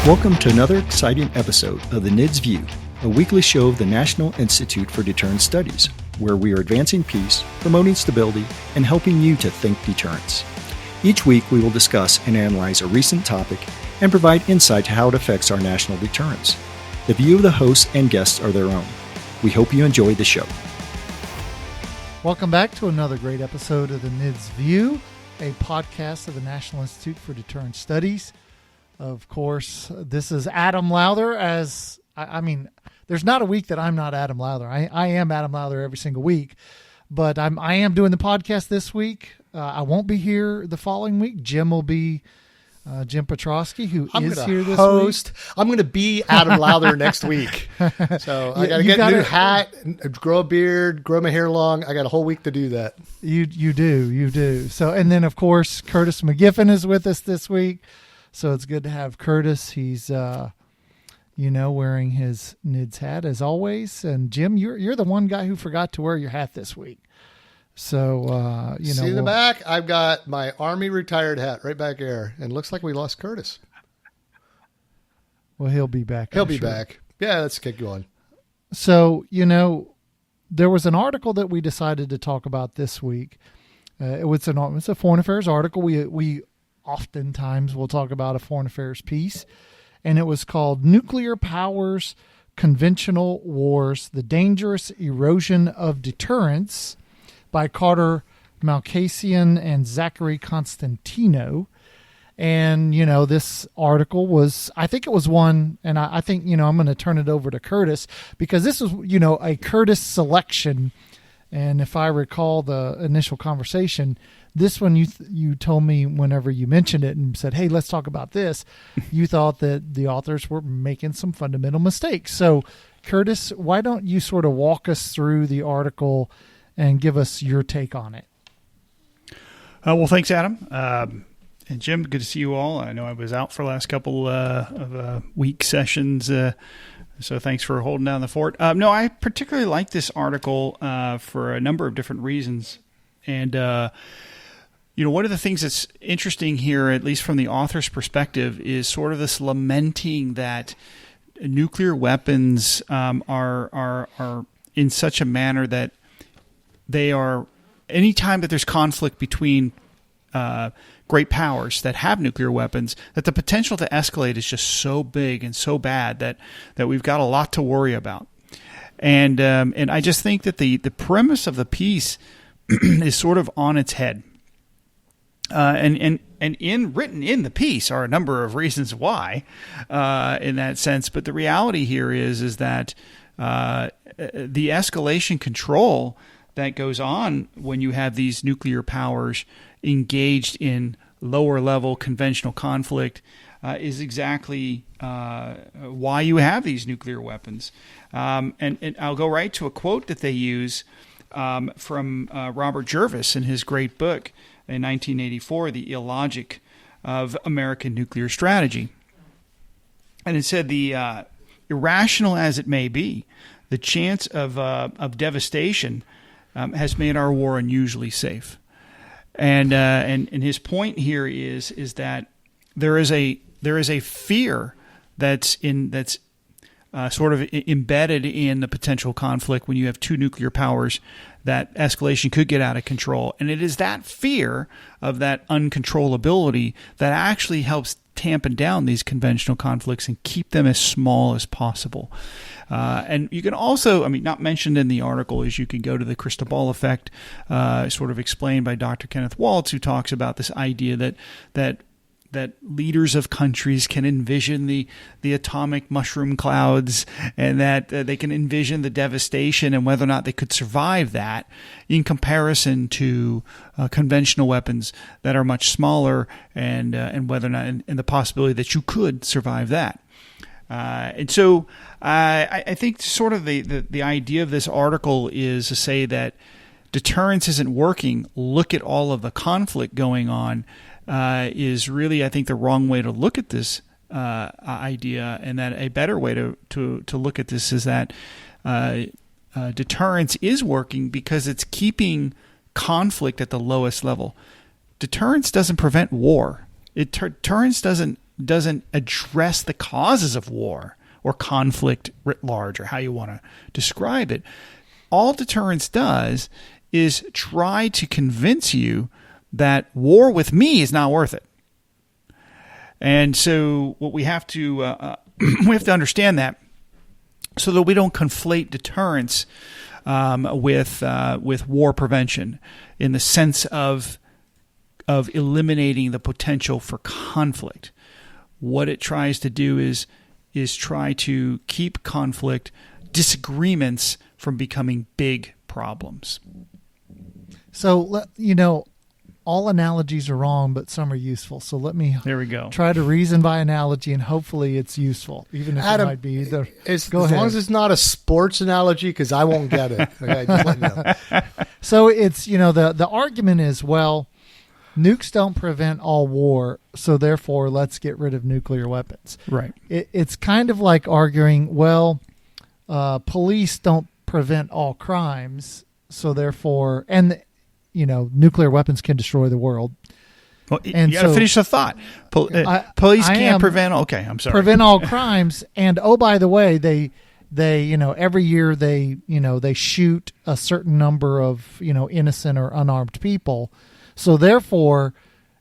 Welcome to another exciting episode of the NIDS View, a weekly show of the National Institute for Deterrence Studies, where we are advancing peace, promoting stability, and helping you to think deterrence. Each week, we will discuss and analyze a recent topic and provide insight to how it affects our national deterrence. The view of the hosts and guests are their own. We hope you enjoy the show. Welcome back to another great episode of the NIDS View, a podcast of the National Institute for Deterrence Studies. Of course, this is Adam Lowther. There's not a week that I'm not Adam Lowther. I am Adam Lowther every single week, but I am doing the podcast this week. I won't be here the following week. Jim will be Jim Petrosky, who is here this week. I'm going to be Adam Lowther next week. So I got to get a new hat, grow a beard, grow my hair long. I got a whole week to do that. You do. So, and then of course, Curtis McGiffin is with us this week. So it's good to have Curtis. He's, wearing his NIDS hat as always. And Jim, you're the one guy who forgot to wear your hat this week. So, See in the back, I've got my Army retired hat right back there. And it looks like we lost Curtis. Well, he'll be back. He'll be back. Yeah, let's get going. So, there was an article that we decided to talk about this week. It's a foreign affairs article. We oftentimes we'll talk about a foreign affairs piece, and it was called Nuclear Powers, Conventional Wars, The Dangerous Erosion of Deterrence by Carter Malkasian and Zachary Constantino. And, this article was, I think it was one, and I think, I'm going to turn it over to Curtis because this was, a Curtis selection. And if I recall the initial conversation, this one you told me whenever you mentioned it and said, hey, let's talk about this, you thought that the authors were making some fundamental mistakes. So, Curtis, why don't you sort of walk us through the article and give us your take on it? Well, thanks, Adam. And Jim, good to see you all. I know I was out for the last couple of week sessions, so thanks for holding down the fort. No, I particularly like this article for a number of different reasons. And, one of the things that's interesting here, at least from the author's perspective, is sort of this lamenting that nuclear weapons are in such a manner that they are, anytime that there's conflict between great powers that have nuclear weapons, that the potential to escalate is just so big and so bad that we've got a lot to worry about. And I just think that the premise of the piece is sort of on its head. And written in the piece are a number of reasons why, in that sense. But the reality here is that the escalation control that goes on when you have these nuclear powers engaged in lower level conventional conflict is exactly why you have these nuclear weapons. And I'll go right to a quote that they use from Robert Jervis in his great book in 1984, The Illogic of American Nuclear Strategy. And it said, the irrational as it may be, the chance of devastation has made our war unusually safe. And his point here is that there is a fear that's sort of embedded in the potential conflict when you have two nuclear powers, that escalation could get out of control. And it is that fear of that uncontrollability that actually helps tampen down these conventional conflicts and keep them as small as possible. And you can also, not mentioned in the article is you can go to the crystal ball effect, sort of explained by Dr. Kenneth Waltz, who talks about this idea that leaders of countries can envision the atomic mushroom clouds, and that they can envision the devastation and whether or not they could survive that in comparison to conventional weapons that are much smaller, and whether or not and the possibility that you could survive that. And so I think sort of the idea of this article is to say that deterrence isn't working. Look at all of the conflict going on. Is really, I think, the wrong way to look at this idea, and that a better way to look at this is that deterrence is working because it's keeping conflict at the lowest level. Deterrence doesn't prevent war. Deterrence doesn't doesn't address the causes of war or conflict writ large, or how you want to describe it. All deterrence does is try to convince you that war with me is not worth it. And so what we have to we have to understand that, so that we don't conflate deterrence with war prevention in the sense of eliminating the potential for conflict. What it tries to do is try to keep conflict, disagreements from becoming big problems. So, all analogies are wrong, but some are useful. So let me try to reason by analogy, and hopefully it's useful, even if Adam, it might be either. As long as it's not a sports analogy, because I won't get it. Okay, just let me know. So it's, the argument is, well, nukes don't prevent all war, so therefore let's get rid of nuclear weapons. Right. It's kind of like arguing, well, police don't prevent all crimes, so therefore, nuclear weapons can destroy the world. Well, you got to finish the thought. Police can't prevent. Okay, I'm sorry. Prevent all crimes, and by the way, they every year they shoot a certain number of innocent or unarmed people. So therefore,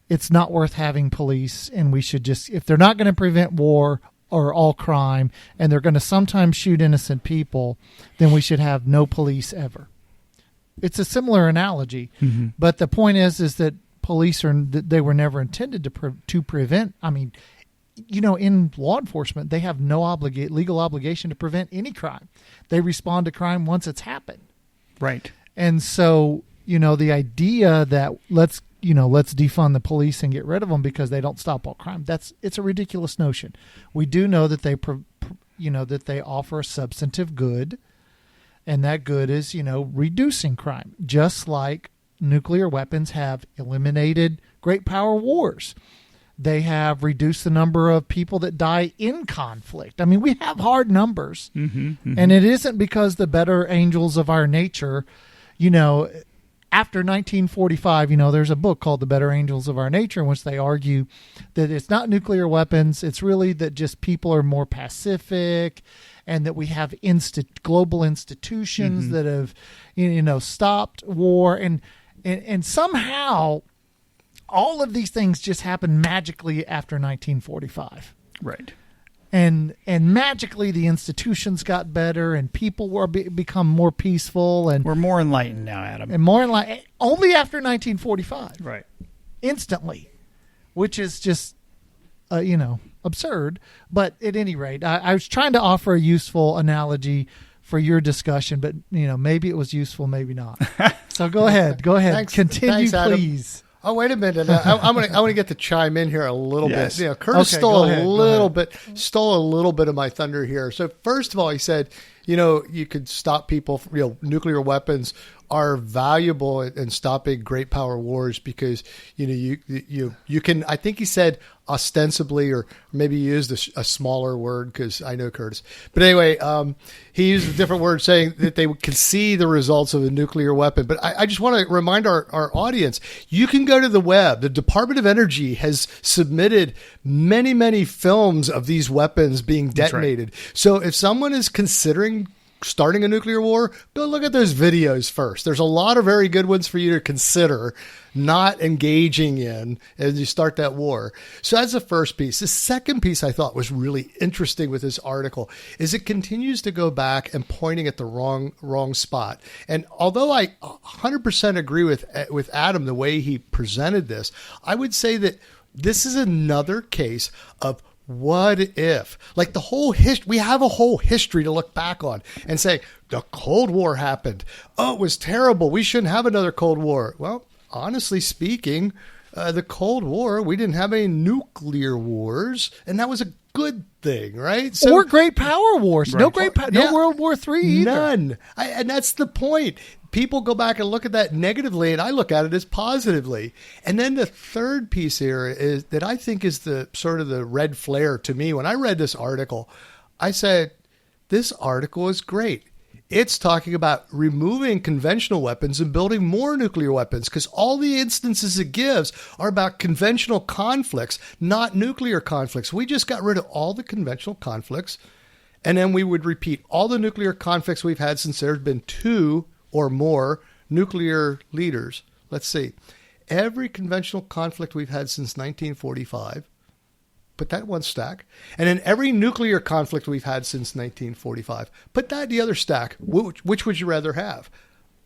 it's not worth having police, and we should just, if they're not going to prevent war or all crime, and they're going to sometimes shoot innocent people, then we should have no police ever. It's a similar analogy, but the point is that police they were never intended to prevent. I mean, in law enforcement, they have no legal obligation to prevent any crime. They respond to crime once it's happened. Right. And so, the idea that let's defund the police and get rid of them because they don't stop all crime, it's a ridiculous notion. We do know that that they offer a substantive good. And that good is, reducing crime, just like nuclear weapons have eliminated great power wars. They have reduced the number of people that die in conflict. I mean, we have hard numbers. And it isn't because the better angels of our nature, after 1945, there's a book called The Better Angels of Our Nature, in which they argue that it's not nuclear weapons. It's really that just people are more pacific, and that we have global institutions that have, stopped war, and somehow all of these things just happened magically after 1945. Right. And magically the institutions got better, and people were become more peaceful, and we're more enlightened now, Adam. And more enlightened only after 1945. Right. Instantly, which is just absurd. But at any rate, I was trying to offer a useful analogy for your discussion, but maybe it was useful, maybe not. So go ahead. Thanks, Continue, Adam. please. Oh, wait a minute. I want to get to chime in here a little Yes. bit. Curtis Go ahead. stole a little bit of my thunder here. So first of all, he said, you could stop people. Nuclear weapons are valuable in stopping great power wars because you can. I think he said ostensibly, or maybe he used a smaller word because I know Curtis. But anyway, he used a different word, saying that they can see the results of a nuclear weapon. But I just want to remind our audience, you can go to the web. The Department of Energy has submitted many, many films of these weapons being detonated. Right. So if someone is considering starting a nuclear war, go look at those videos first. There's a lot of very good ones for you to consider not engaging in as you start that war. So that's the first piece. The second piece I thought was really interesting with this article is it continues to go back and pointing at the wrong spot. And although I 100% agree with Adam the way he presented this, I would say that this is another case of what if? Like the whole history, we have a whole history to look back on and say, the Cold War happened. Oh, it was terrible. We shouldn't have another Cold War. Well, honestly speaking, the Cold War, we didn't have any nuclear wars, and that was a good thing, right? So, or great power wars. Right. No World War III either. None. And that's the point. People go back and look at that negatively, and I look at it as positively. And then the third piece here is that I think is the sort of the red flare to me. When I read this article, I said, this article is great. It's talking about removing conventional weapons and building more nuclear weapons, because all the instances it gives are about conventional conflicts, not nuclear conflicts. We just got rid of all the conventional conflicts, and then we would repeat all the nuclear conflicts we've had since there's been 2 or more nuclear leaders. Let's see. Every conventional conflict we've had since 1945, put that in one stack. And then every nuclear conflict we've had since 1945, put that in the other stack. Which would you rather have?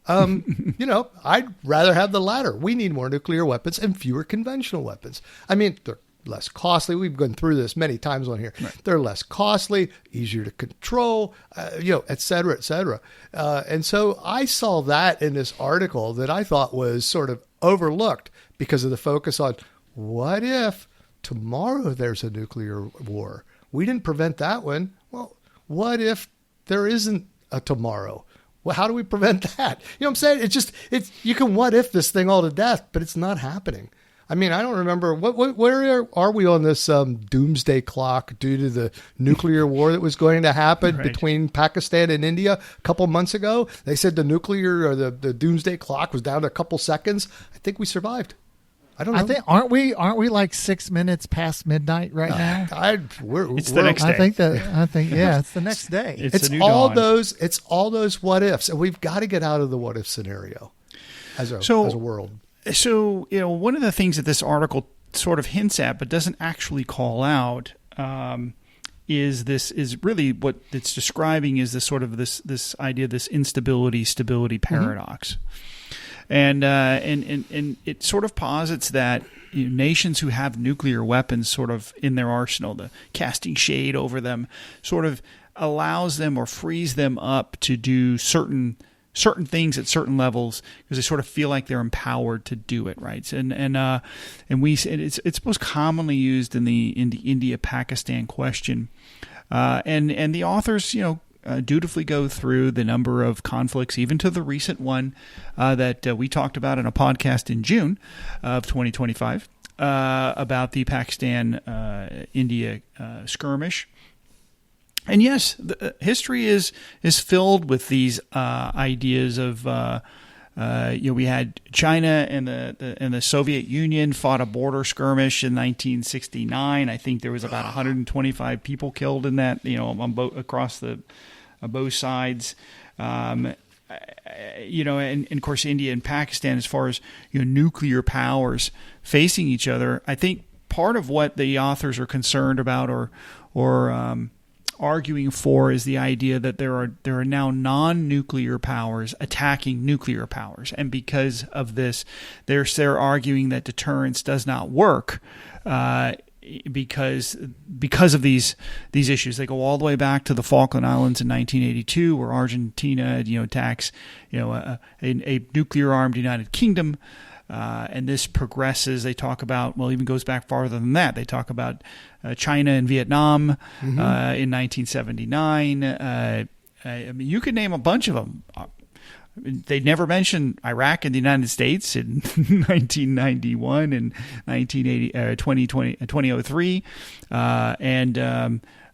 I'd rather have the latter. We need more nuclear weapons and fewer conventional weapons. I mean, they're less costly. We've gone through this many times on here. Right. They're less costly, easier to control, et cetera, et cetera. And so I saw that in this article that I thought was sort of overlooked because of the focus on what if tomorrow there's a nuclear war. We didn't prevent that one. Well, what if there isn't a tomorrow? Well, how do we prevent that? You know what I'm saying? You can what if this thing all to death, but it's not happening. I mean, I don't remember where are we on this doomsday clock due to the nuclear war that was going to happen between Pakistan and India a couple months ago. They said the nuclear or the doomsday clock was down to a couple seconds. I think we survived. I don't know. I think aren't we like 6 minutes past midnight right now? It's the next day. I think it's the next day. It's all those what ifs, and we've got to get out of the what if scenario as a world. So, one of the things that this article sort of hints at but doesn't actually call out is really what it's describing is this sort of this idea, this instability-stability paradox. And it sort of posits that nations who have nuclear weapons sort of in their arsenal, the casting shade over them, sort of allows them or frees them up to do certain things at certain levels because they sort of feel like they're empowered to do it, right? And it's most commonly used in the India-Pakistan question, and the authors, dutifully go through the number of conflicts, even to the recent one that we talked about in a podcast in June of 2025 about the Pakistan-India skirmish. And yes, history is filled with these ideas of we had China and the Soviet Union fought a border skirmish in 1969. I think there was about 125 people killed in that, on across both sides. And of course India and Pakistan, as far as nuclear powers facing each other, I think part of what the authors are concerned about or arguing for is the idea that there are now non-nuclear powers attacking nuclear powers, and because of this, they're arguing that deterrence does not work because of these issues. They go all the way back to the Falkland Islands in 1982, where Argentina attacks a nuclear-armed United Kingdom. And this progresses. They talk about, even goes back farther than that. They talk about China and Vietnam in 1979. I mean, you could name a bunch of them. They never mention Iraq and the United States in 1991 and 2003, and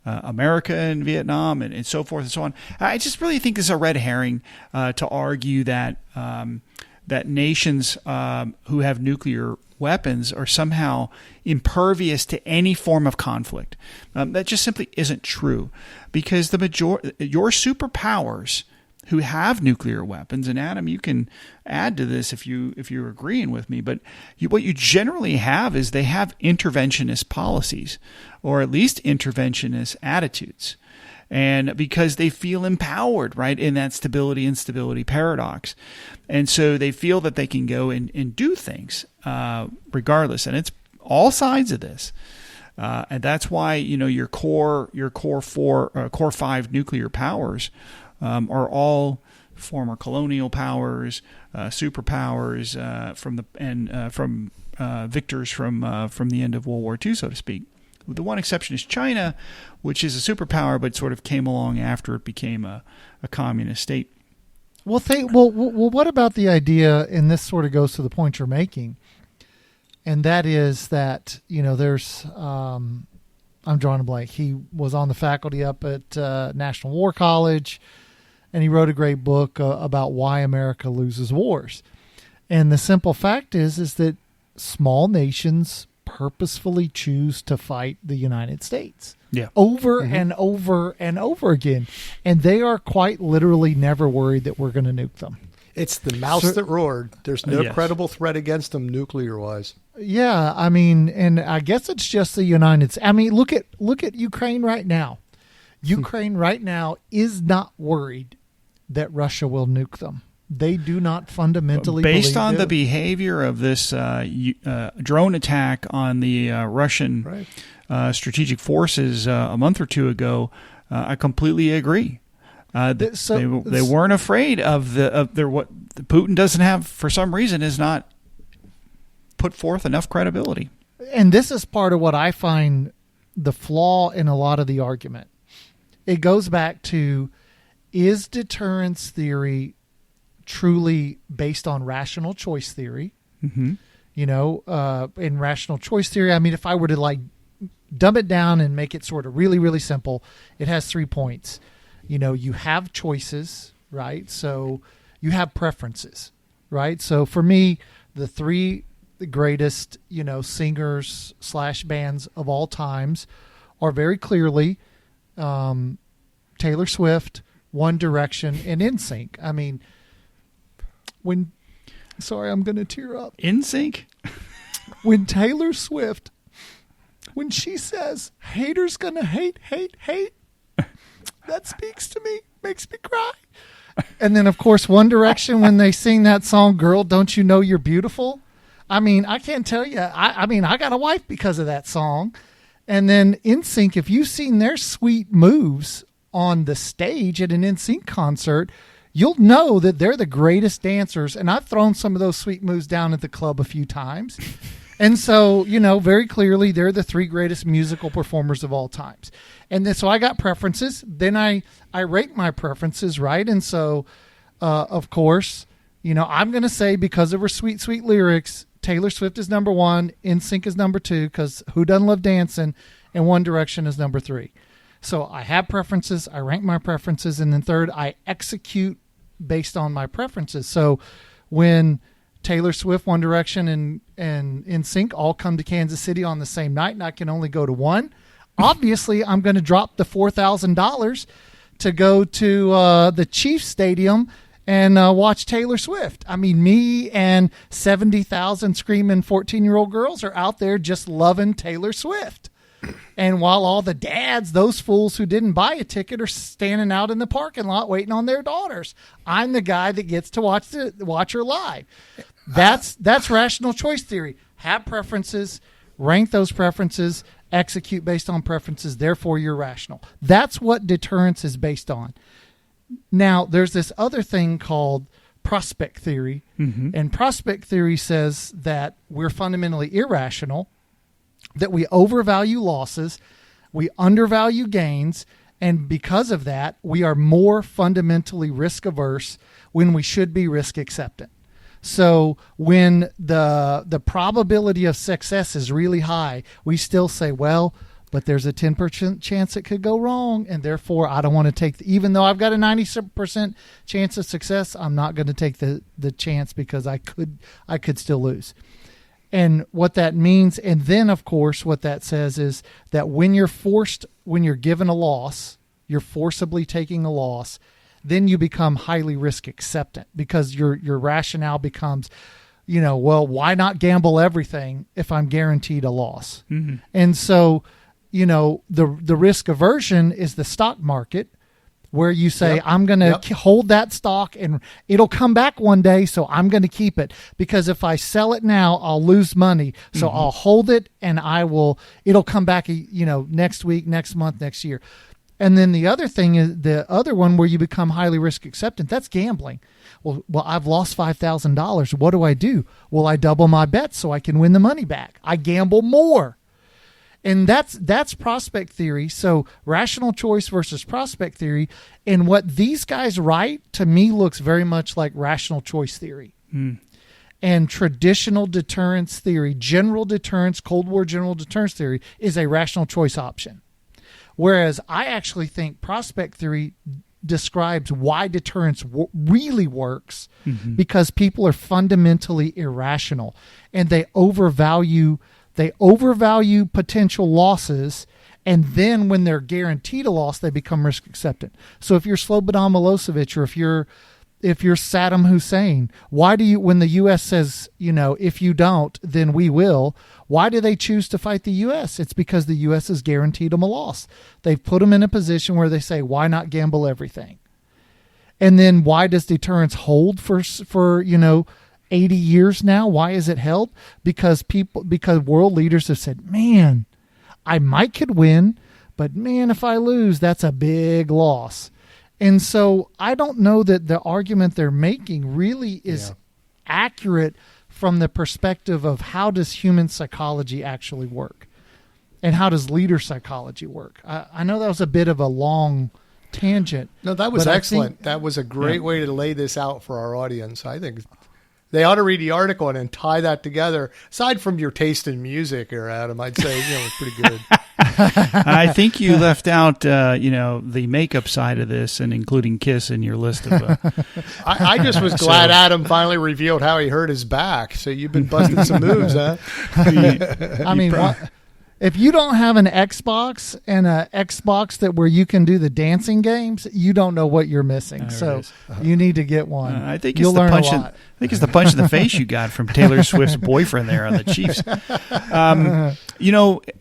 America and Vietnam and so forth and so on. I just really think this is a red herring to argue that that nations who have nuclear weapons are somehow impervious to any form of conflict. That just simply isn't true, because your superpowers who have nuclear weapons, and Adam, you can add to this if you're agreeing with me, but what you generally have is they have interventionist policies, or at least interventionist attitudes. And because they feel empowered, right, in that stability-instability paradox. And so they feel that they can go and do things regardless. And it's all sides of this. And that's why, your core 5 nuclear powers are all former colonial powers, superpowers from victors from the end of World War II, so to speak. The one exception is China, which is a superpower, but sort of came along after it became a communist state. Well, what about the idea, and this sort of goes to the point you're making, and that is that, there's, I'm drawing a blank. He was on the faculty up at National War College. and he wrote a great book about why America loses wars. And the simple fact is that small nations purposefully choose to fight the United States over and over and over again. And they are quite literally never worried that we're going to nuke them. It's the mouse that roared. There's no credible threat against them nuclear-wise. Yeah, I mean, and I guess it's just the United States. I mean, look at Ukraine right now. Ukraine right now is not worried that Russia will nuke them. They do not fundamentally based on believe the behavior of this drone attack on the Russian strategic forces a month or two ago. I completely agree. They weren't afraid of what Putin doesn't have for some reason is not put forth enough credibility. And this is part of what I find the flaw in a lot of the argument. It goes back to, is deterrence theory truly based on rational choice theory? Mm-hmm. You know, in rational choice theory, I mean, if I were to like dumb it down and make it sort of really, really simple, it has 3 points. You know, you have choices, right? So you have preferences, right? So for me, the 3 greatest, you know, singers / bands of all times are very clearly Taylor Swift, One Direction, and NSYNC. I mean, sorry, I'm going to tear up. NSYNC? When Taylor Swift, when she says, haters gonna hate, that speaks to me, makes me cry. And then, of course, One Direction, when they sing that song, Girl, Don't You Know You're Beautiful? I mean, I can't tell you. I mean, I got a wife because of that song. And then NSYNC, if you've seen their sweet moves on the stage at an NSYNC concert, you'll know that they're the greatest dancers. And I've thrown some of those sweet moves down at the club a few times. And so, you know, very clearly, they're the 3 greatest musical performers of all times. And then, so I got preferences. Then I rate my preferences, right? And so, of course, you know, I'm going to say because of her sweet, sweet lyrics, Taylor Swift is number 1, NSYNC is number 2, because Who Doesn't Love Dancing, and One Direction is number 3. So I have preferences, I rank my preferences, and then third, I execute based on my preferences. So when Taylor Swift, One Direction, and NSYNC all come to Kansas City on the same night, and I can only go to one, obviously I'm going to drop the $4,000 to go to the Chiefs Stadium and watch Taylor Swift. I mean, me and 70,000 screaming 14-year-old girls are out there just loving Taylor Swift. And while all the dads, those fools who didn't buy a ticket, are standing out in the parking lot waiting on their daughters, I'm the guy that gets to watch her live. That's rational choice theory. Have preferences, rank those preferences, execute based on preferences, therefore you're rational. That's what deterrence is based on. Now, there's this other thing called prospect theory, and prospect theory says that we're fundamentally irrational, that we overvalue losses, we undervalue gains, and because of that, we are more fundamentally risk averse when we should be risk acceptant. So when the probability of success is really high, we still say, well, but there's a 10% chance it could go wrong, and therefore I don't want to take even though I've got a 90% chance of success, I'm not going to take the chance because I could still lose. And what that means, and then of course what that says is that when you're given a loss, you're forcibly taking a loss, then you become highly risk acceptant because your rationale becomes, you know, well, why not gamble everything if I'm guaranteed a loss? And so, you know, the risk aversion is the stock market, where you say, I'm going to hold that stock and it'll come back one day, so I'm going to keep it. Because if I sell it now, I'll lose money. So I'll hold it and it'll come back, you know, next week, next month, next year. And then the other thing is the other one where you become highly risk acceptant, that's gambling. Well, I've lost $5,000. What do? Well, I double my bet so I can win the money back. I gamble more. And that's prospect theory. So rational choice versus prospect theory. And what these guys write to me looks very much like rational choice theory. And traditional deterrence theory, general deterrence, Cold War general deterrence theory is a rational choice option. Whereas I actually think prospect theory describes why deterrence really works, because people are fundamentally irrational and they overvalue potential losses. And then when they're guaranteed a loss, they become risk acceptant. So if you're Slobodan Milosevic, or if you're Saddam Hussein, why do you, when the U.S. says, if you don't, then we will, why do they choose to fight the U.S.? It's because the U.S. has guaranteed them a loss. They've put them in a position where they say, why not gamble everything? And then why does deterrence hold for 80 years now? Why is it held? Because world leaders have said, man, I could win, but man, if I lose, that's a big loss. And so I don't know that the argument they're making really is accurate from the perspective of how does human psychology actually work, and how does leader psychology work. I know that was a bit of a long tangent. No, that was excellent. That was a great way to lay this out for our audience. I think they ought to read the article and then tie that together. Aside from your taste in music, Adam, I'd say it's pretty good. I think you left out, the makeup side of this, and including Kiss in your list of. I just was glad Adam finally revealed how he hurt his back. So you've been busting some moves, huh? If you don't have an Xbox and a Xbox where you can do the dancing games, you don't know what you're missing. So you need to get one. I think you'll learn a lot. I think it's the punch in the face you got from Taylor Swift's boyfriend there on the Chiefs.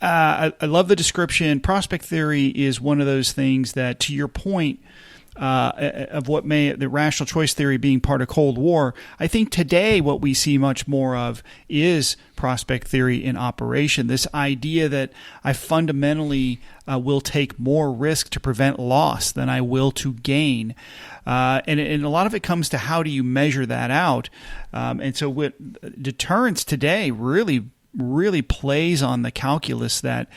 I love the description. Prospect theory is one of those things that, to your point, of the rational choice theory being part of Cold War, I think today what we see much more of is prospect theory in operation. This idea that I fundamentally will take more risk to prevent loss than I will to gain. And a lot of it comes to how do you measure that out. And so what deterrence today really plays on the calculus that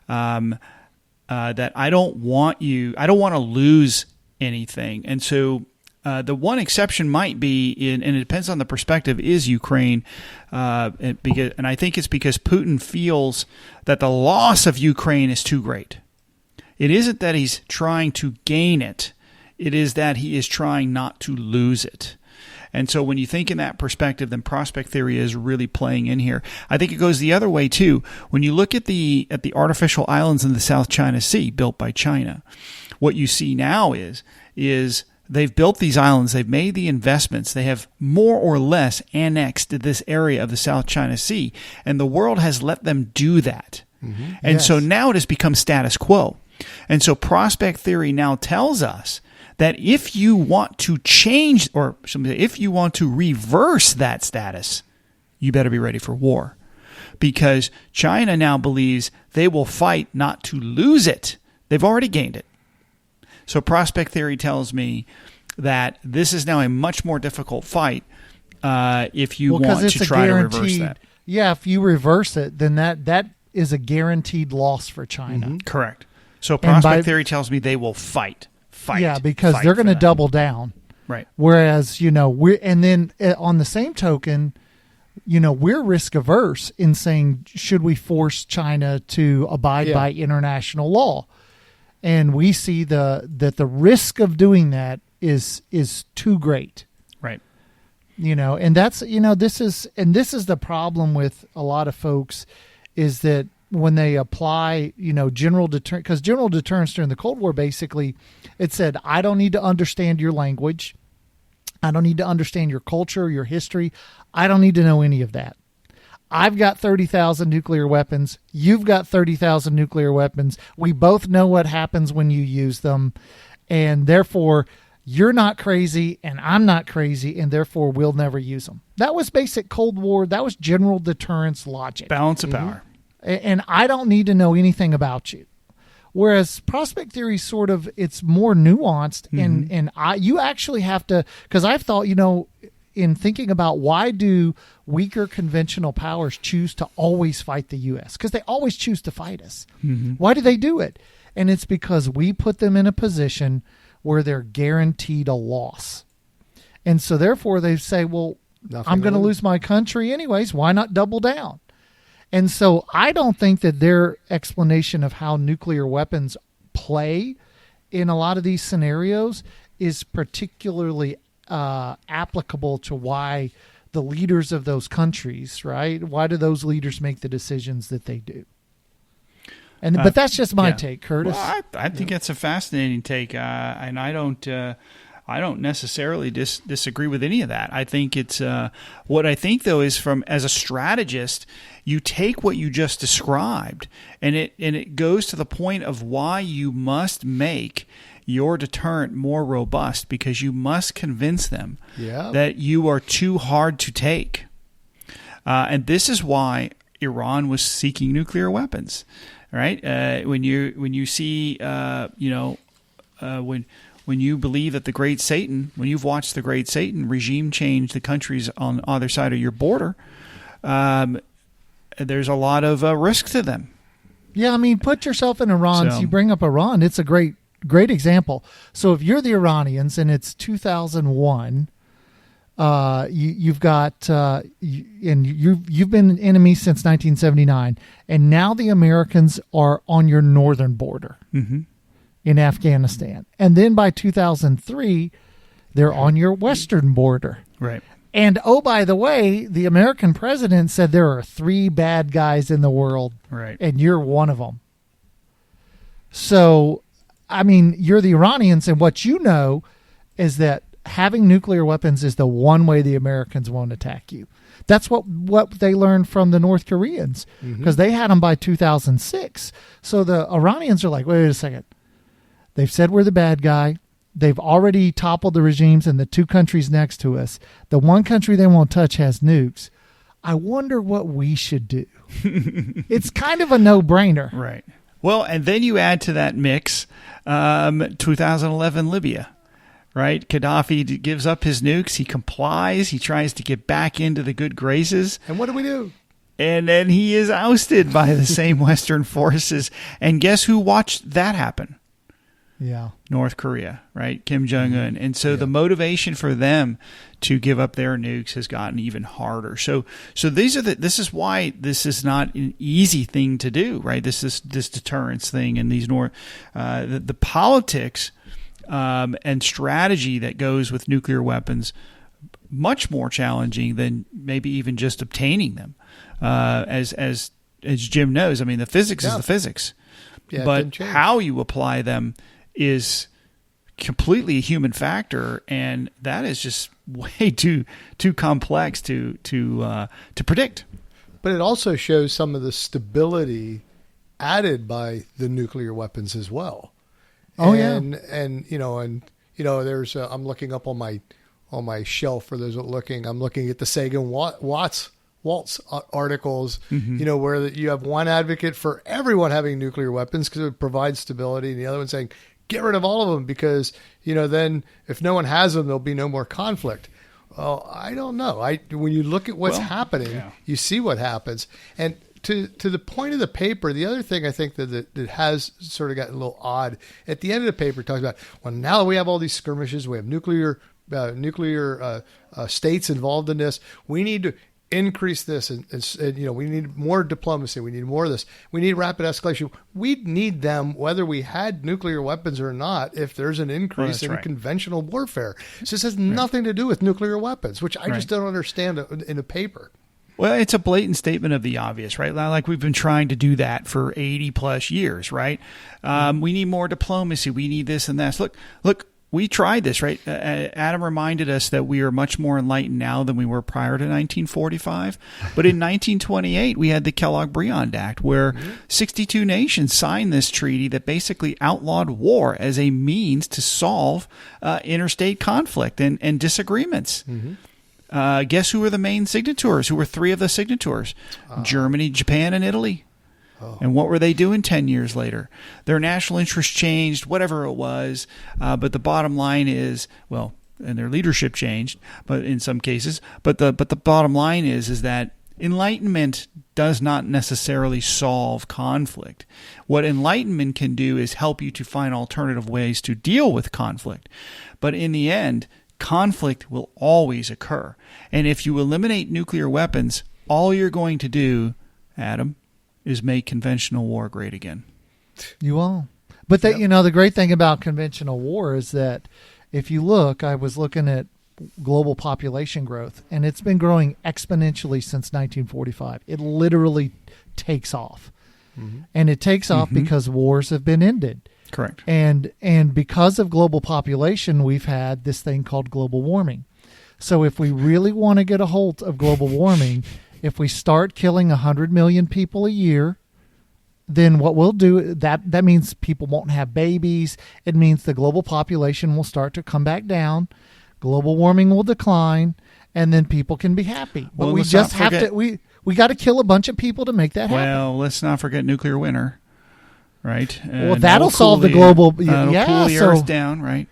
that I don't want to lose anything. And so the one exception might be, and it depends on the perspective, is Ukraine. And I think it's because Putin feels that the loss of Ukraine is too great. It isn't that he's trying to gain it. It is that he is trying not to lose it. And so when you think in that perspective, then prospect theory is really playing in here. I think it goes the other way too. When you look at the artificial islands in the South China Sea built by China, what you see now is they've built these islands, they've made the investments, they have more or less annexed this area of the South China Sea, and the world has let them do that. Mm-hmm. And so now it has become status quo. And so prospect theory now tells us that if you want to change, or if you want to reverse that status, you better be ready for war. Because China now believes they will fight not to lose it. They've already gained it. So prospect theory tells me that this is now a much more difficult fight if you want to try to reverse that. Yeah, if you reverse it, then that is a guaranteed loss for China. Mm-hmm. Correct. So prospect theory tells me they will fight. Yeah, because they're going to double down. Right. Whereas, and then on the same token, we're risk averse in saying, should we force China to abide by international law? And we see that the risk of doing that is too great. Right. And that's, this is the problem with a lot of folks, is that when they apply, general deterrence, because general deterrence during the Cold War, basically, it said, I don't need to understand your language. I don't need to understand your culture, your history. I don't need to know any of that. I've got 30,000 nuclear weapons. You've got 30,000 nuclear weapons. We both know what happens when you use them. And therefore, you're not crazy and I'm not crazy, and therefore we'll never use them. That was basic Cold War. That was general deterrence logic. Balance of power. And I don't need to know anything about you. Whereas prospect theory it's more nuanced, and you actually have to, because I've thought, in thinking about why do weaker conventional powers choose to always fight the U.S.? Because they always choose to fight us. Mm-hmm. Why do they do it? And it's because we put them in a position where they're guaranteed a loss. And so therefore they say, well, I'm going to lose my country anyways. Why not double down? And so I don't think that their explanation of how nuclear weapons play in a lot of these scenarios is particularly applicable to why the leaders of those countries, right? Why do those leaders make the decisions that they do? And but that's just my take, Curtis. Well, I think that's a fascinating take, and I don't necessarily disagree with any of that. I think it's what I think though is as a strategist, you take what you just described, and it goes to the point of why you must make your deterrent more robust, because you must convince them that you are too hard to take, and this is why Iran was seeking nuclear weapons. Right? When you see, when you believe that the Great Satan, when you've watched the Great Satan regime change the countries on either side of your border, there's a lot of risk to them. Yeah, I mean, put yourself in Iran. So, you bring up Iran. It's a great example. So if you're the Iranians and it's 2001, you've got and you've been enemies since 1979, and now the Americans are on your northern border in Afghanistan, and then by 2003 they're on your western border. Right. And oh, by the way, the American president said there are 3 bad guys in the world, right, and you're one of them. So, I mean, you're the Iranians, and what you know is that having nuclear weapons is the one way the Americans won't attack you. That's what they learned from the North Koreans, because they had them by 2006. So the Iranians are like, wait a second. They've said we're the bad guy. They've already toppled the regimes in the 2 countries next to us. The one country they won't touch has nukes. I wonder what we should do. It's kind of a no-brainer. Right. Well, and then you add to that mix 2011 Libya. Right? Gaddafi gives up his nukes. He complies. He tries to get back into the good graces. And what do? And then he is ousted by the same Western forces. And guess who watched that happen? Yeah. North Korea, right? Kim Jong-un. And so the motivation for them to give up their nukes has gotten even harder. So this is why this is not an easy thing to do, right? This deterrence thing and these the politics and strategy that goes with nuclear weapons, much more challenging than maybe even just obtaining them. As Jim knows, I mean, the physics is the physics, but how you apply them is completely a human factor, and that is just way too complex to predict. But it also shows some of the stability added by the nuclear weapons as well. Oh, and there's I'm looking up on my shelf for those looking. I'm looking at the Sagan Waltz articles, where you have one advocate for everyone having nuclear weapons because it provides stability, and the other one saying get rid of all of them because then if no one has them, there'll be no more conflict. Well, I don't know. When you look at what's happening, you see what happens, and to the point of the paper, the other thing I think that has sort of gotten a little odd at the end of the paper, it talks about, well, now that we have all these skirmishes, we have nuclear states involved in this, we need to increase this, and we need more diplomacy, we need more of this, we need rapid escalation. We'd need them whether we had nuclear weapons or not if there's an increase in conventional warfare. So this has nothing to do with nuclear weapons, which I just don't understand in a paper. Well, it's a blatant statement of the obvious, right? Like we've been trying to do that for 80 plus years, right? We need more diplomacy. We need this and that. Look, we tried this, right? Adam reminded us that we are much more enlightened now than we were prior to 1945. But in 1928, we had the Kellogg-Briand Act, where 62 nations signed this treaty that basically outlawed war as a means to solve interstate conflict and disagreements. Guess who were the main signatories? Who were 3 of the signatories? Germany, Japan, and Italy. And what were they doing 10 years later? Their national interest changed, whatever it was. But the bottom line is, well, and their leadership changed, but in some cases. But the bottom line is that enlightenment does not necessarily solve conflict. What enlightenment can do is help you to find alternative ways to deal with conflict. But in the end, conflict will always occur. And if you eliminate nuclear weapons, all you're going to do, Adam, is make conventional war great again. You will. But that, the great thing about conventional war is that if you look, I was looking at global population growth, and it's been growing exponentially since 1945. It literally takes off. Mm-hmm. And it takes off because wars have been ended. Correct. And because of global population, we've had this thing called global warming. So if we really want to get a hold of global warming, if we start killing 100 million people a year, then what we'll do, that means people won't have babies. It means the global population will start to come back down. Global warming will decline, and then people can be happy. But we just have to, we got to kill a bunch of people to make that happen. Well, let's not forget nuclear winter, right? Well, that'll solve the global, cool the earth down, right?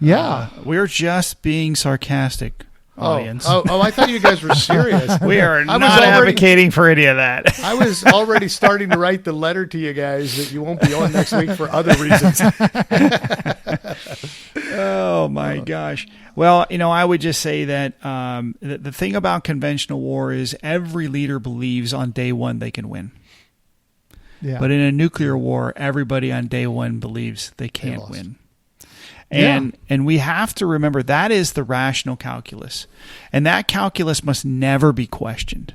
Yeah. We're just being sarcastic, audience. Oh, I thought you guys were serious. We are not advocating for any of that. I was already starting to write the letter to you guys that you won't be on next week for other reasons. Oh, my gosh. Well, I would just say that the thing about conventional war is every leader believes on day one they can win. Yeah. But in a nuclear war, everybody on day one believes they can't win. And we have to remember that is the rational calculus. And that calculus must never be questioned.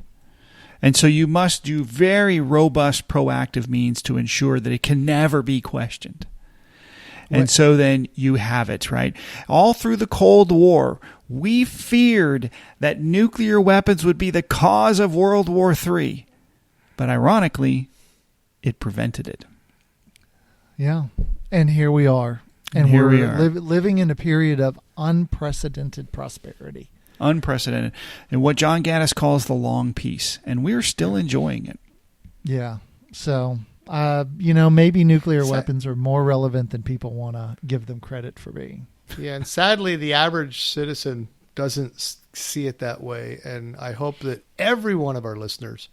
And so you must do very robust proactive means to ensure that it can never be questioned. And so then you have it, right? All through the Cold War, we feared that nuclear weapons would be the cause of World War III. But ironically, it prevented it. Yeah. And here we are. And here we're we are. Living in a period of unprecedented prosperity. Unprecedented. And what John Gaddis calls the long peace. And we're still enjoying it. Yeah. So, maybe nuclear weapons are more relevant than people want to give them credit for being. Yeah, and sadly, the average citizen doesn't see it that way. And I hope that every one of our listeners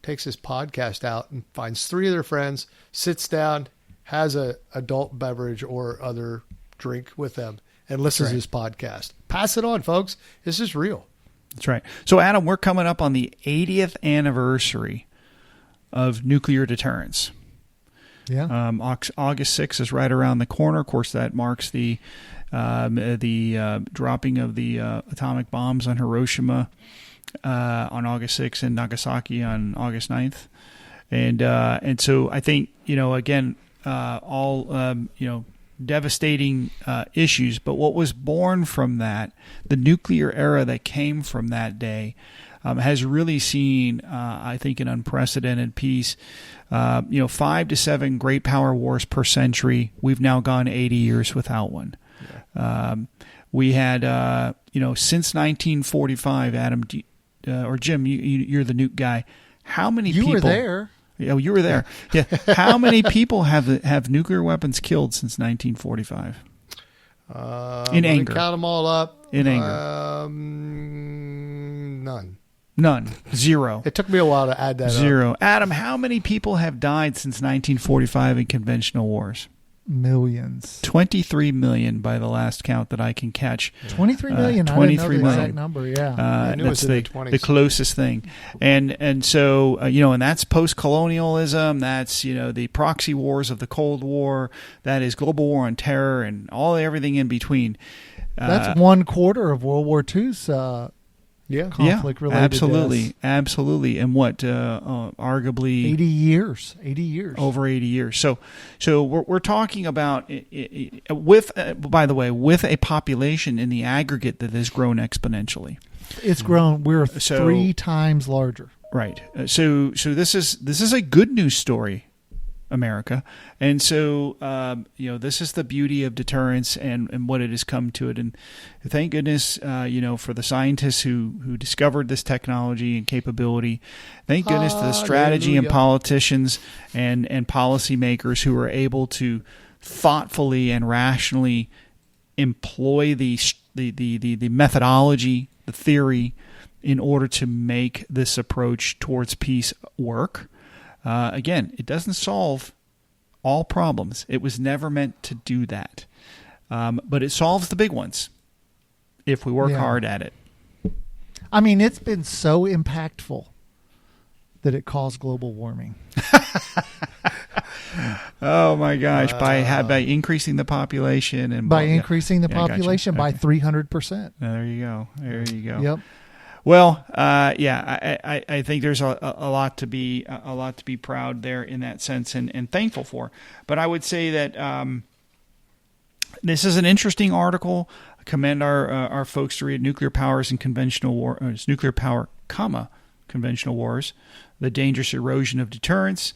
takes this podcast out and finds 3 of their friends, sits down, has a adult beverage or other drink with them, and listens to this podcast. Pass it on, folks. This is real. That's right. So, Adam, we're coming up on the 80th anniversary of nuclear deterrence. Yeah. August 6th is right around the corner. Of course, that marks the dropping of the atomic bombs on Hiroshima on August 6th and Nagasaki on August 9th. And so I think, again, devastating issues. But what was born from that, the nuclear era that came from that day, has really seen, I think, an unprecedented peace. 5 to 7 great power wars per century. We've now gone 80 years without one. Yeah. We had, since 1945, Adam, or Jim, you're the nuke guy. How many people... You were there. Oh, you were there. Yeah. How many people have nuclear weapons killed since 1945? In anger. Count them all up. In anger. None. 0. It took me a while to add that 0. up. Adam, how many people have died since 1945 in conventional wars? Millions. 23 million by the last count that I can catch. 23 million. 23 I didn't know the million. exact number. Yeah. I knew that's it was in the 20s. The closest thing. And so, and that's post-colonialism. That's, the proxy wars of the Cold War. That is global war on terror and everything in between. That's 1/4 of World War II's conflict related. Absolutely. And what, arguably 80 years. Over 80 years. So we're talking about with a population in the aggregate that has grown exponentially. It's grown. We're 3 times larger. Right. So this is a good news story, America. And so, this is the beauty of deterrence and what it has come to it. And thank goodness, for the scientists who discovered this technology and capability. Thank goodness to the strategy and politicians and policymakers who are able to thoughtfully and rationally employ the methodology, the theory, in order to make this approach towards peace work. Again, it doesn't solve all problems. It was never meant to do that. But it solves the big ones if we work hard at it. I mean, it's been so impactful that it caused global warming. Oh my gosh! By increasing the population and increasing the gotcha. population by 300%. There you go. Yep. Well, I think there's a lot to be proud there in that sense and thankful for. But I would say that this is an interesting article. I commend our folks to read Nuclear Powers and Conventional War, Nuclear Power, Conventional Wars, The Dangerous Erosion of Deterrence,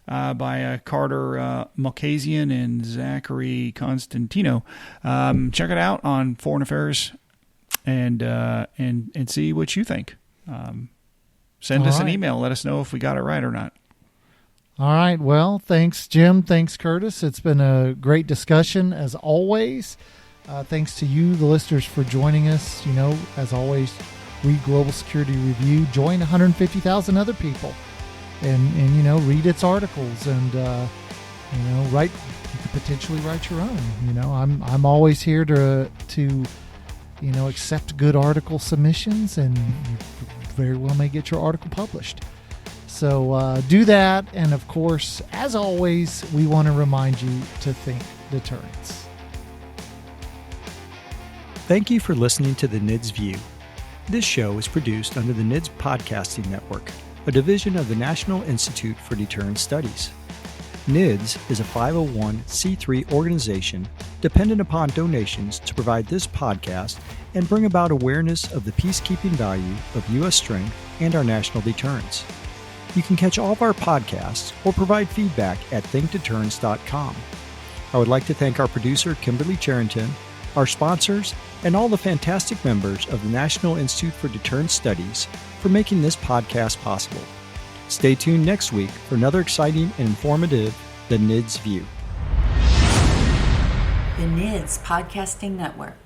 by Carter Malkasian and Zachary Constantino. Check it out on Foreign Affairs and see what you think. Send us an email. Let us know if we got it right or not. All right. Well, thanks, Jim. Thanks, Curtis. It's been a great discussion as always. Thanks to you, the listeners, for joining us. As always, read Global Security Review. Join 150,000 other people, and read its articles, and write. You could potentially write your own. I'm always here to accept good article submissions, and you very well may get your article published. So do that. And of course, as always, we want to remind you to think deterrence. Thank you for listening to the NIDS View. This show is produced under the NIDS Podcasting Network, a division of the National Institute for Deterrence Studies. NIDS is a 501c3 organization dependent upon donations to provide this podcast and bring about awareness of the peacekeeping value of U.S. strength and our national deterrence. You can catch all of our podcasts or provide feedback at thinkdeterrence.com. I would like to thank our producer, Kimberly Charrington, our sponsors, and all the fantastic members of the National Institute for Deterrence Studies for making this podcast possible. Stay tuned next week for another exciting and informative The NIDS View. The NIDS Podcasting Network.